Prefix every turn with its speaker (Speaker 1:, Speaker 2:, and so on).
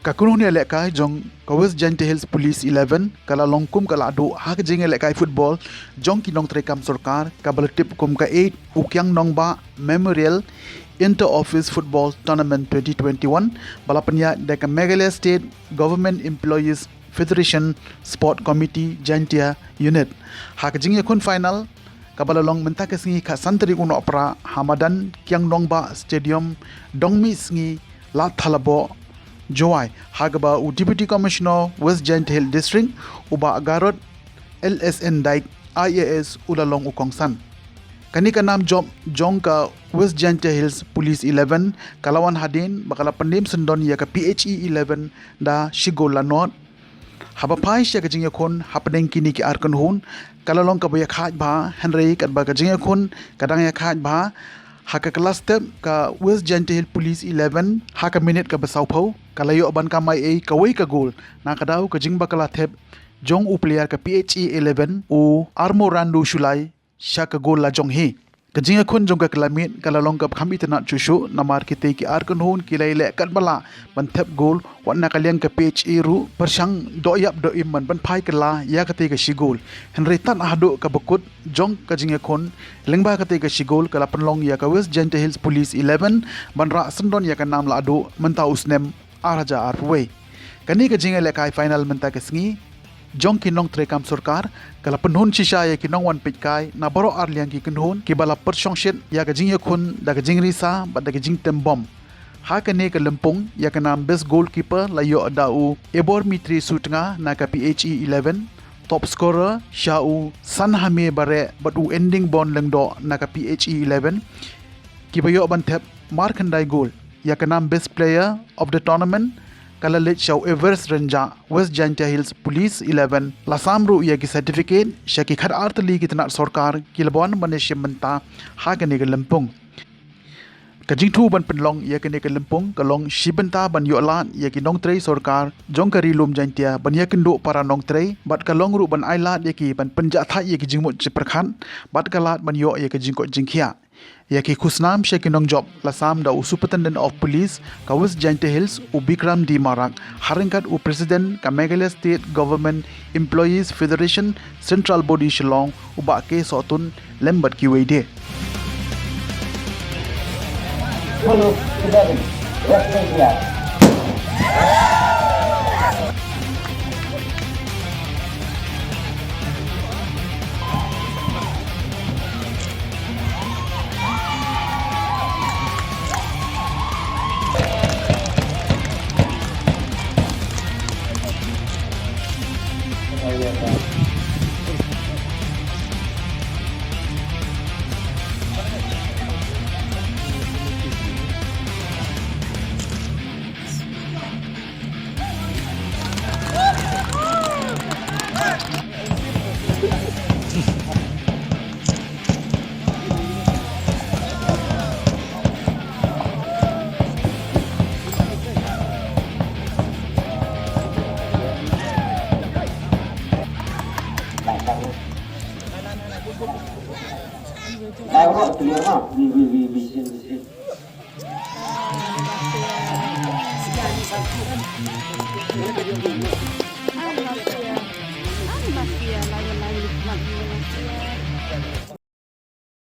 Speaker 1: Kakunuh ni elekai jong West Giant Hills Police 11 kala longkum kala adu hak jing elekai football jong kinong trekam sarkar kabalatip kum ka 8 ukyang nongba Memorial Inter-Office Football Tournament 2021 balapanya deka Meghalaya State Government Employees Federation Sport Committee Jantia Unit hak jing yakun final kabalalong mentaka singi ka santri uno opera Hamadan kyang nongba Stadium dongmi singi la thalabo Joy Hagaba u Deputy Commissioner West Giant Hill District uba Garot LSN Daik IAS ulalong ukongsan. Kani ka nam job jong ka West Giant Hills Police 11 kalawan hadin bakala pendim sendon ya ka PHE 11 da Shigol Lanot. Haba pai siya ka jingyakon hapdeng kini ki arkan hun kalalong ka baya khaj ba Henry kat ba ka jingyakon kadang ya khaj ba haka kelas step ka West Giant Hill Police 11 haka minute ka basau pau kalayo ban ka mai kawai ka goal na kadaw ka jingba kala thep jong u player ka PHE 11 u Armo Randu Shulai sya ka goal la jong he ka jinga khon jong ka kalamit kalalong ka khami tana chushu namar kite ki arkon hun kilai le kat bala ban thep goal wan na kalyang ka PHE ru persang do yap do imman ban phai kala ya kate ka shigol Henry tan ahdo ka bakut jong ka jinga khon lengba kate ka shigol kala panlong ya ka West Giant Hills Police 11 ban ra sendon ya ka nam la adu menta usnem araja arway kani ka jinga le kai final menta ka sngi jong kinong trekam sarkar kala penhun shisha ya kinong wan pitkai na baro arliang ki kinhun ki bala persongshit ya ka jingya khun da ka jingri sa ba da ka jing tembom ha ka ne ka lempung ya ka nam best goalkeeper la yo dau ebor mitri sutnga na ka PHE 11 top scorer shau sanhame bare batu ending bon lengdo na ka PHE 11 ki bayo ban thep markandai goal ya ka nam best player of the tournament kala let shau Everest Ranja West Giant Hills Police 11 la samru ya ki certificate shaki khar artli kitna sarkar kilbon maneshe menta ha ka ne lempung ka jingthu ban penlong ya ka ne lempung kalong shibenta ban yolat ya ki nong trei sarkar jong kari lum jantia ban ya kindo para nong trei bat kalong ru ban ailat ya ki ban penja tha ya ki jingmut chiperkhan bat kalat ban yo ya ki jingko jingkhia ya ki khusnam shekinong job lasam da Superintendent of Police ka West Giant Hills u Bikram D Marak haringkat u President ka Meghalaya State Government Employees Federation Central Body Shillong u ba ke sotun lembat ki weide
Speaker 2: Follow 11 West India.